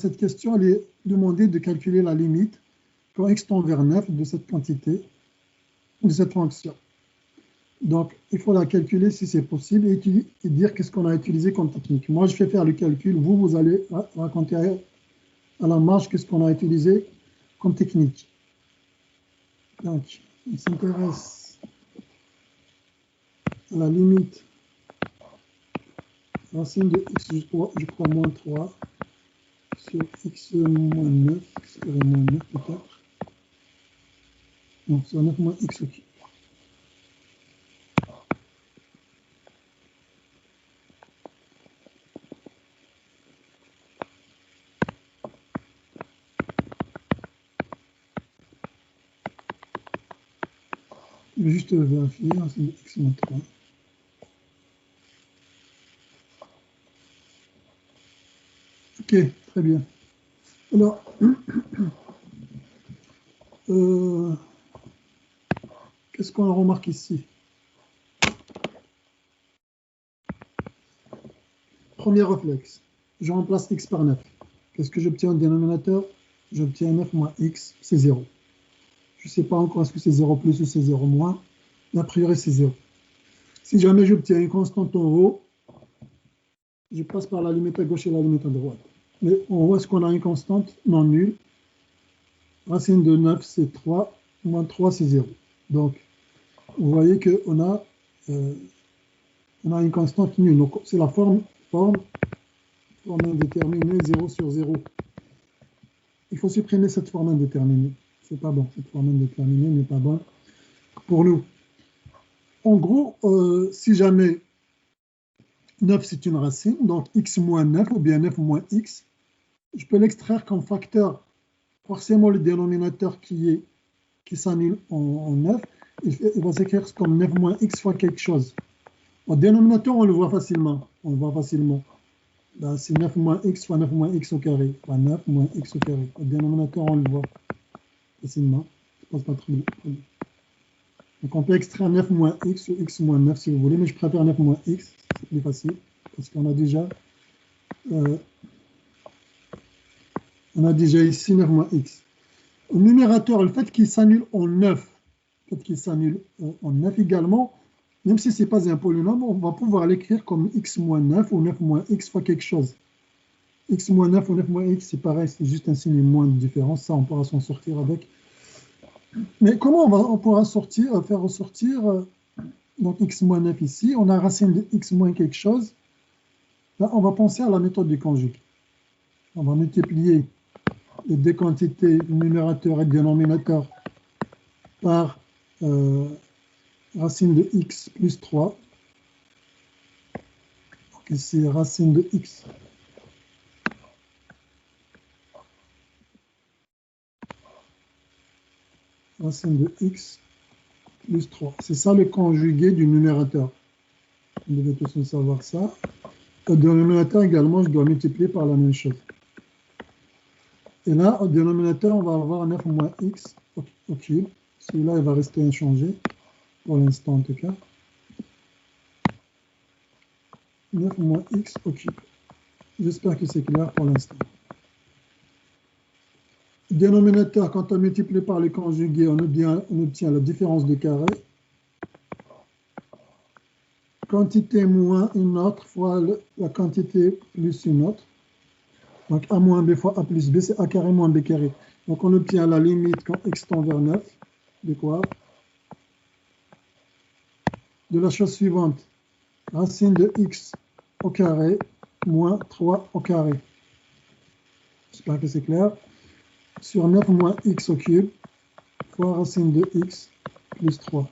cette question, elle est demandée de calculer la limite quand x tend vers 9 de cette quantité, de cette fonction. Donc, il faut la calculer si c'est possible et dire qu'est-ce qu'on a utilisé comme technique. Moi, je fais faire le calcul. Vous allez raconter à la marge qu'est-ce qu'on a utilisé comme technique. Donc, on s'intéresse à la limite racine de x, je crois, moins 3 sur x moins 9, sur moins 9 peut-être. Donc, sur 9 moins x au cube. Je vais juste vérifier, racine de x moins 3. Ok, très bien. Alors, qu'est-ce qu'on remarque ici? Premier réflexe, je remplace x par 9. Qu'est-ce que j'obtiens au dénominateur? J'obtiens 9 moins x, c'est 0. Je ne sais pas encore est-ce que c'est 0 plus ou c'est 0 moins, mais a priori c'est 0. Si jamais j'obtiens une constante en haut, je passe par la limite à gauche et la limite à droite. Mais en haut, est-ce qu'on a une constante? Non, nulle. Racine de 9, c'est 3, moins 3, c'est 0. Donc, vous voyez qu'on a, une constante nulle. Donc, c'est la forme indéterminée, 0 sur 0. Il faut supprimer cette forme indéterminée. C'est pas bon. Cette forme indéterminée n'est pas bonne pour nous. En gros, si jamais 9 c'est une racine, donc x moins 9 ou bien 9 moins x, je peux l'extraire comme facteur. Forcément, le dénominateur qui s'annule en 9, il va s'écrire comme 9 moins x fois quelque chose. Au dénominateur, on le voit facilement. Ben, c'est 9 moins x fois 9 moins x au carré. Enfin, 9 moins x au carré. Au dénominateur, on le voit facilement. Je ne pense pas trop. Donc, on peut extraire 9 moins x ou x moins 9 si vous voulez, mais je préfère 9 moins x. C'est plus facile parce qu'on a déjà... on a déjà ici 9 moins x. Au numérateur, le fait qu'il s'annule en 9, également, même si ce n'est pas un polynôme, on va pouvoir l'écrire comme x moins 9 ou 9 moins x fois quelque chose. X moins 9 ou 9 moins x, c'est pareil, c'est juste un signe moins de différence. Ça, on pourra s'en sortir avec. Mais comment on pourra faire ressortir donc x moins 9 ici? On a racine de x moins quelque chose. Là, on va penser à la méthode du conjugué. On va multiplier les deux quantités, numérateur et dénominateur, par racine de x plus 3. Donc ici, racine de x plus 3. C'est ça le conjugué du numérateur. Vous devez tous savoir ça. Au dénominateur également, je dois multiplier par la même chose. Et là, au dénominateur, on va avoir 9 moins x au cube. Celui-là, il va rester inchangé, pour l'instant en tout cas. 9 moins x au cube. J'espère que c'est clair pour l'instant. Dénominateur, quand on multiplie par les conjugués, on obtient la différence de carré. Quantité moins une autre fois la quantité plus une autre. Donc a moins b fois a plus b, c'est a carré moins b carré. Donc on obtient la limite quand x tend vers 9. De quoi? De la chose suivante. Racine de x au carré moins 3 au carré. J'espère que c'est clair. Sur 9 moins x au cube fois racine de x plus 3.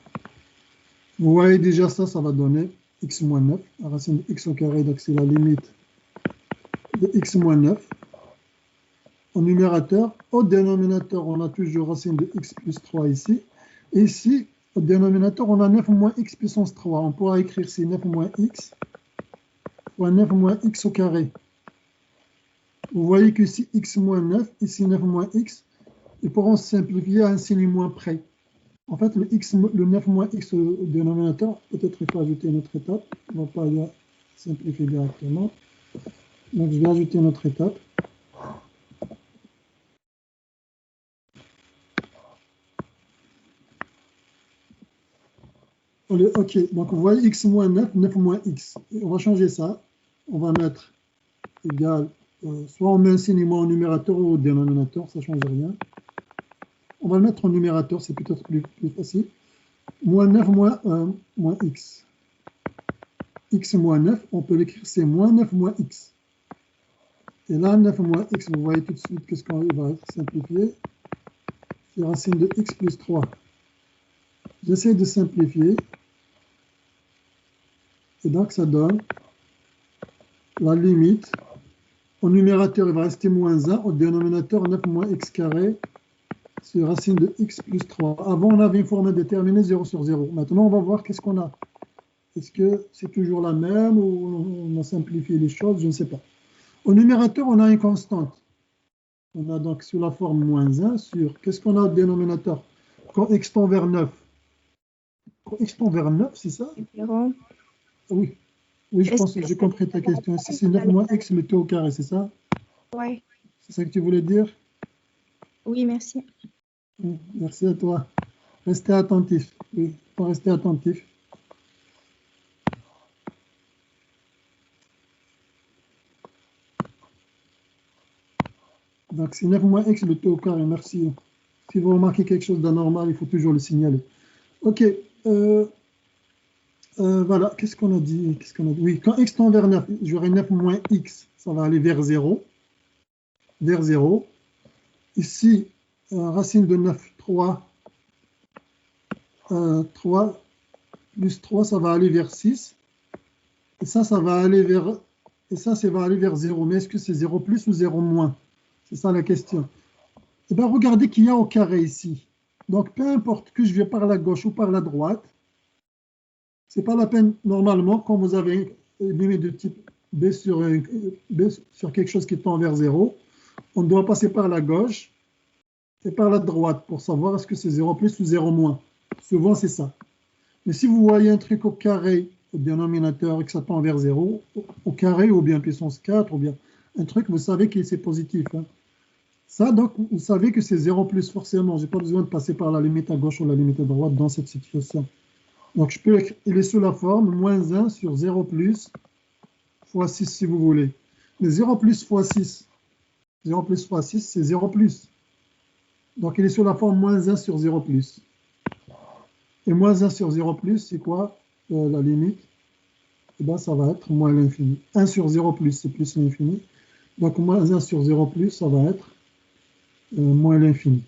Vous voyez déjà ça, ça va donner x moins 9. La racine de x au carré, donc c'est la limite de x moins 9. Au numérateur, au dénominateur, on a toujours racine de x plus 3 ici. Et ici, au dénominateur, on a 9 moins x puissance 3. On pourra écrire ici 9 moins x fois 9 moins x au carré. Vous voyez qu'ici, x moins 9, ici 9 moins x, ils pourront simplifier à un signe moins près. En fait, le 9 moins x au dénominateur, peut-être il faut ajouter une autre étape. On ne va pas la simplifier directement. Donc, je vais ajouter une autre étape. OK, donc vous voyez x moins 9, 9 moins x. Et on va changer ça. On va mettre égal, soit on met un signe moins au numérateur ou au dénominateur, ça ne change rien. On va le mettre au numérateur, c'est peut-être plus facile. Moins 9 moins 1 moins x. X moins 9, on peut l'écrire, c'est moins 9 moins x. Et là, 9 moins x, vous voyez tout de suite qu'est-ce qu'on va simplifier. C'est racine de x plus 3. J'essaie de simplifier. Et donc, ça donne la limite. Au numérateur, il va rester moins 1. Au dénominateur, 9 moins x carré sur racine de x plus 3. Avant, on avait une forme indéterminée 0 sur 0. Maintenant, on va voir qu'est-ce qu'on a. Est-ce que c'est toujours la même ou on a simplifié les choses? Je ne sais pas. Au numérateur, on a une constante. On a donc sous la forme moins 1 sur... Qu'est-ce qu'on a au dénominateur? Quand x tend vers 9. Quand x tend vers 9, c'est ça? Oui. Oui, je pense que j'ai compris ta question. Si c'est 9 moins x, mettez au carré, c'est ça? Oui. C'est ça que tu voulais dire? Oui, merci. Merci à toi. Restez attentif. Oui, il faut rester attentif. Donc, c'est 9 moins x, mettez au carré. Merci. Si vous remarquez quelque chose d'anormal, il faut toujours le signaler. OK. Voilà, qu'est-ce qu'on a dit? Oui, quand x tend vers 9, j'aurai 9 moins x, ça va aller vers 0. Vers 0. Ici, racine de 9, 3. 3 plus 3, ça va aller vers 6. Et ça va aller vers... Et ça va aller vers 0. Mais est-ce que c'est 0 plus ou 0 moins? C'est ça la question. Eh bien, regardez qu'il y a au carré ici. Donc, peu importe que je vais par la gauche ou par la droite, ce n'est pas la peine, normalement, quand vous avez une limite de type B sur quelque chose qui tend vers 0, on doit passer par la gauche et par la droite pour savoir est-ce que c'est 0 plus ou 0 moins. Souvent, c'est ça. Mais si vous voyez un truc au carré, au dénominateur, et que ça tend vers 0, au carré ou bien puissance 4, ou bien un truc, vous savez que c'est positif. Hein. Ça, donc, vous savez que c'est 0 plus forcément. Je n'ai pas besoin de passer par la limite à gauche ou la limite à droite dans cette situation. Donc, je peux écrire, il est sous la forme moins 1 sur 0 plus fois 6 si vous voulez. Mais 0 plus fois 6, 0 plus fois 6, c'est 0 plus. Donc, il est sous la forme moins 1 sur 0 plus. Et moins 1 sur 0 plus, c'est quoi la limite? Eh bien, ça va être moins l'infini. 1 sur 0 plus, c'est plus l'infini. Donc, moins 1 sur 0 plus, ça va être moins l'infini.